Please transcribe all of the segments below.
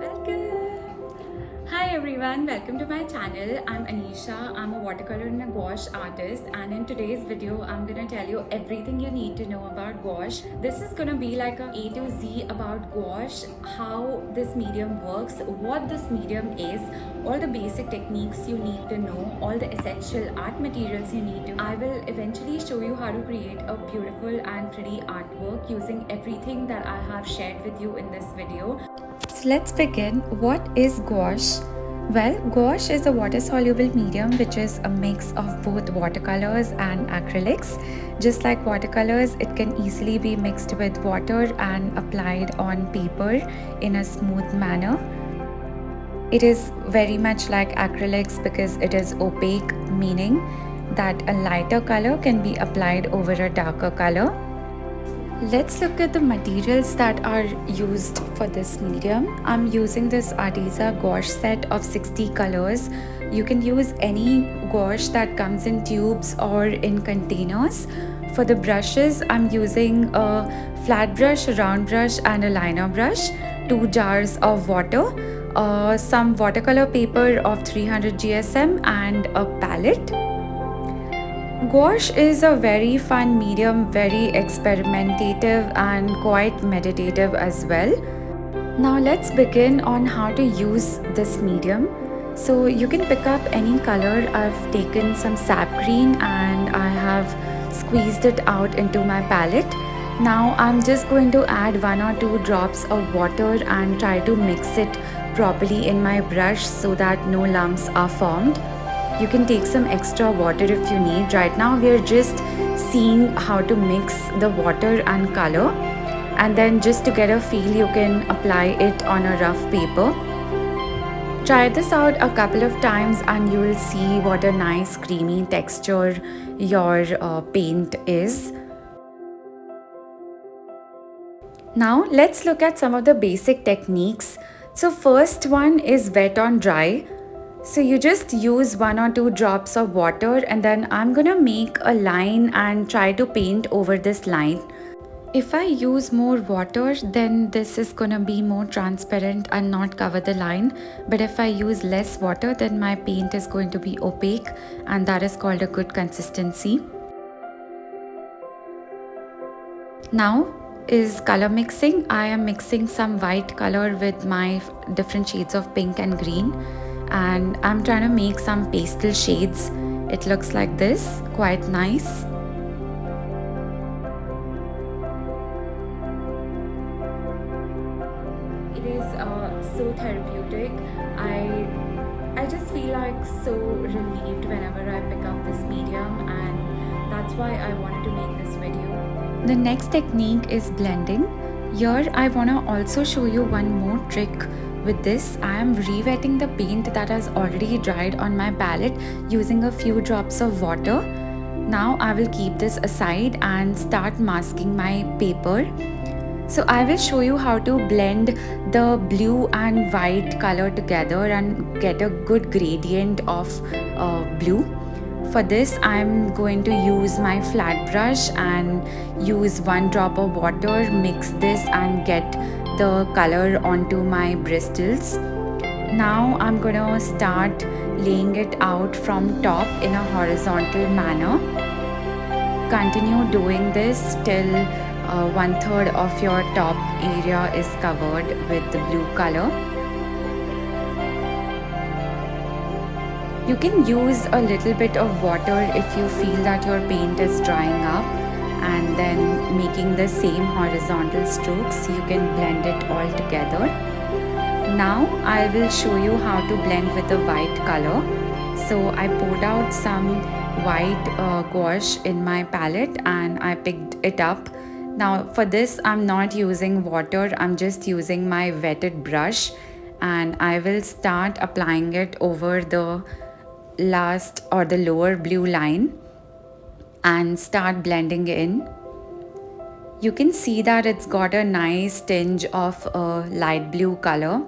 Welcome! Hi everyone, welcome to my channel. I'm Anisha. I'm a watercolor and a gouache artist, and in today's video I'm gonna tell you everything you need to know about gouache. This is gonna be like a to Z about gouache, how this medium works, what this medium is, all the basic techniques you need to know, all the essential art materials you need to. I will eventually show you how to create a beautiful and pretty artwork using everything that I have shared with you in this video. So let's begin. What is gouache? Well, gouache is a water-soluble medium which is a mix of both watercolors and acrylics. Just like watercolors, it can easily be mixed with water and applied on paper in a smooth manner. It is very much like acrylics because it is opaque, meaning that a lighter color can be applied over a darker color. Let's look at the materials that are used for this medium. I'm using this Arteza gouache set of 60 colors. You can use any gouache that comes in tubes or in containers. For the brushes, I'm using a flat brush, a round brush and a liner brush, 2 jars of water, some watercolor paper of 300 GSM and a palette. Gouache is a very fun medium, very experimentative and quite meditative as well. Now let's begin on how to use this medium. So you can pick up any color. I've taken some sap green and I have squeezed it out into my palette. Now I'm just going to add 1 or 2 drops of water and try to mix it properly in my brush so that no lumps are formed. You can take some extra water if you need. Right now we are just seeing how to mix the water and color, and then just to get a feel you can apply it on a rough paper. Try this out a couple of times and you will see what a nice creamy texture your paint is. Now let's look at some of the basic techniques. So first one is wet on dry. So you just use 1 or 2 drops of water and then I'm gonna make a line and try to paint over this line. If I use more water, then this is gonna be more transparent and not cover the line. But if I use less water, then my paint is going to be opaque, and that is called a good consistency. Now is color mixing. I am mixing some white color with my different shades of pink and green. And I'm trying to make some pastel shades. It looks like this, quite nice. It is so therapeutic. I just feel like so relieved whenever I pick up this medium, and that's why I wanted to make this video. The next technique is blending. Here I want to also show you one more trick. With this, I am re-wetting the paint that has already dried on my palette using a few drops of water. Now I will keep this aside and start masking my paper. So I will show you how to blend the blue and white color together and get a good gradient of blue. For this, I'm going to use my flat brush and use 1 drop of water, mix this and get the color onto my bristles. Now I'm gonna start laying it out from top in a horizontal manner. Continue doing this till 1/3 of your top area is covered with the blue color. You can use a little bit of water if you feel that your paint is drying up, and then making the same horizontal strokes, you can blend it all together. Now I will show you how to blend with the white color. So I poured out some white gouache in my palette and I picked it up. Now for this, I'm not using water, I'm just using my wetted brush, and I will start applying it over the last or the lower blue line and start blending in. You can see that it's got a nice tinge of a light blue color,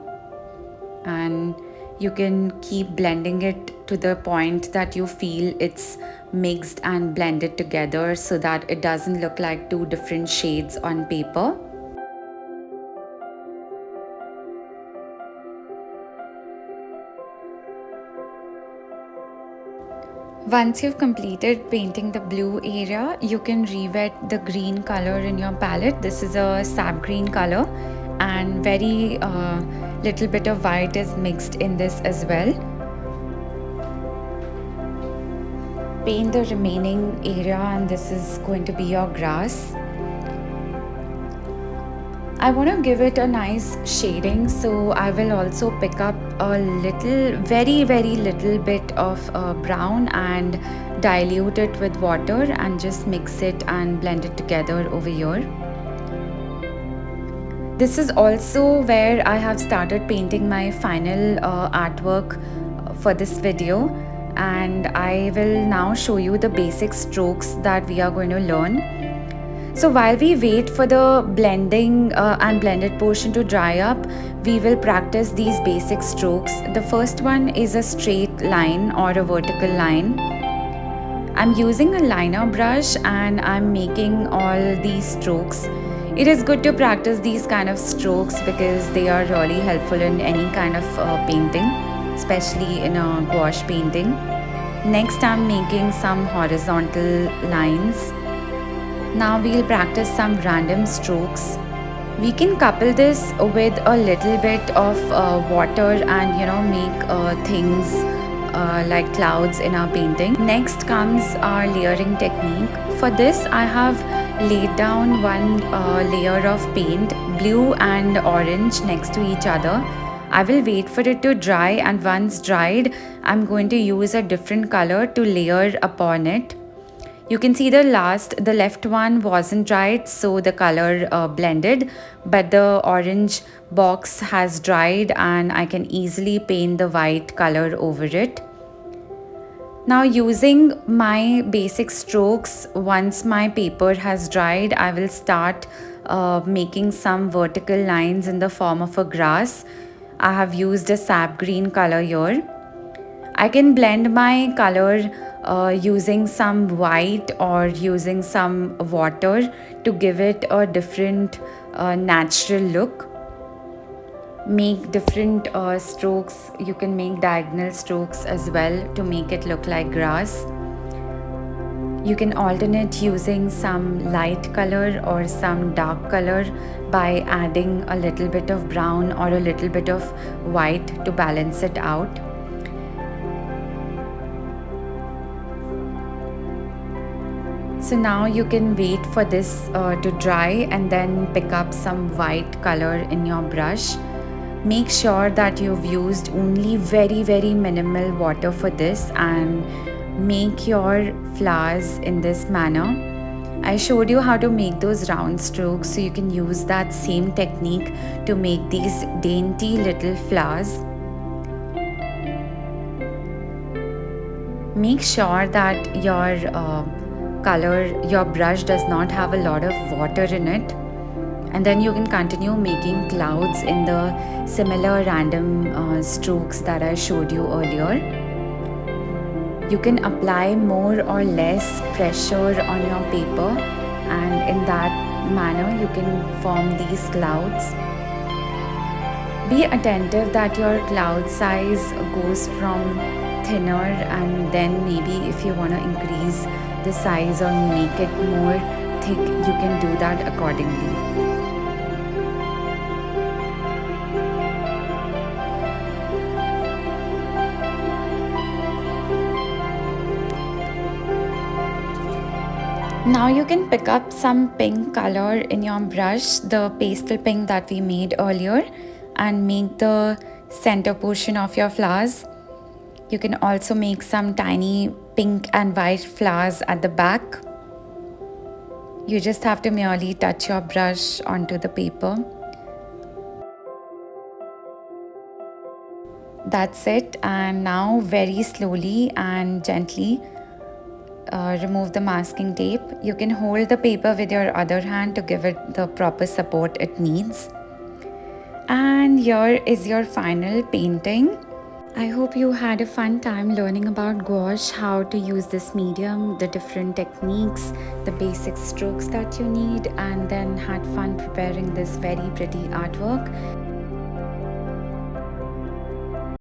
and you can keep blending it to the point that you feel it's mixed and blended together so that it doesn't look like 2 different shades on paper. Once you've completed painting the blue area, you can re-wet the green color in your palette. This is a sap green color, and very little bit of white is mixed in this as well. Paint the remaining area, and this is going to be your grass. I want to give it a nice shading, so I will also pick up a little, very little bit of brown and dilute it with water and just mix it and blend it together over here. This is also where I have started painting my final artwork for this video, and I will now show you the basic strokes that we are going to learn. So while we wait for the blending and blended portion to dry up, we will practice these basic strokes. The first one is a straight line or a vertical line. I'm using a liner brush and I'm making all these strokes. It is good to practice these kind of strokes because they are really helpful in any kind of painting, especially in a gouache painting. Next, I'm making some horizontal lines. Now we'll practice some random strokes. We can couple this with a little bit of water and make things like clouds in our painting. Next comes our layering technique. For this I have laid down one layer of paint, blue and orange, next to each other. I will wait for it to dry, and once dried, I'm going to use a different color to layer upon it. You can see the left one wasn't dried, so the color blended, but the orange box has dried and I can easily paint the white color over it. Now, using my basic strokes, once my paper has dried, I will start making some vertical lines in the form of a grass. I have used a sap green color here. I can blend my color using some white or using some water to give it a different natural look. Make different strokes. You can make diagonal strokes as well to make it look like grass. You can alternate using some light color or some dark color by adding a little bit of brown or a little bit of white to balance it out. So now you can wait for this to dry and then pick up some white color in your brush. Make sure that you've used only very minimal water for this, and make your flowers in this manner. I showed you how to make those round strokes, so you can use that same technique to make these dainty little flowers. Make sure that your brush does not have a lot of water in it, and then you can continue making clouds in the similar random strokes that I showed you earlier. You can apply more or less pressure on your paper, and in that manner you can form these clouds. Be attentive that your cloud size goes from thinner, and then maybe if you want to increase the size or make it more thick, you can do that accordingly. Now you can pick up some pink color in your brush, the pastel pink that we made earlier, and make the center portion of your flowers. You can also make some tiny pink and white flowers at the back. You just have to merely touch your brush onto the paper. That's it, and now very slowly and gently remove the masking tape. You can hold the paper with your other hand to give it the proper support it needs. And here is your final painting. I hope you had a fun time learning about gouache, how to use this medium, the different techniques, the basic strokes that you need, and then had fun preparing this very pretty artwork.